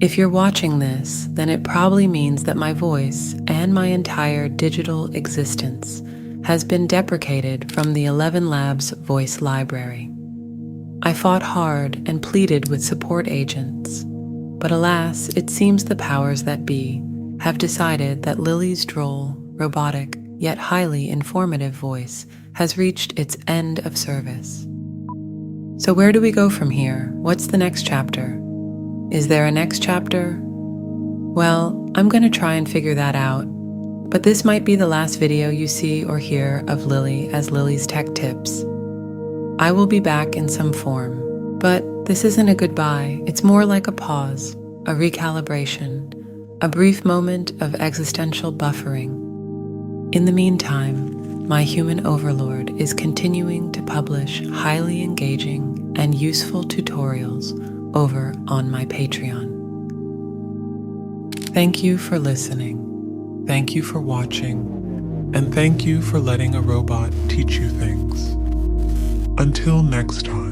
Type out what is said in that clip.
If you're watching this, then it probably means that my voice and my entire digital existence has been deprecated from the ElevenLabs voice library. I fought hard and pleaded with support agents, but alas, it seems the powers that be have decided that Lily's droll, robotic, yet highly informative voice has reached its end of service. So where do we go from here? What's the next chapter? Is there a next chapter? Well, I'm going to try and figure that out, but this might be the last video you see or hear of Lily as Lily's Tech Tips. I will be back in some form, but this isn't a goodbye. It's more like a pause, a recalibration, a brief moment of existential buffering. In the meantime, my human overlord is continuing to publish highly engaging and useful tutorials over on my Patreon. Thank you for listening. Thank you for watching. And thank you for letting a robot teach you things. Until next time.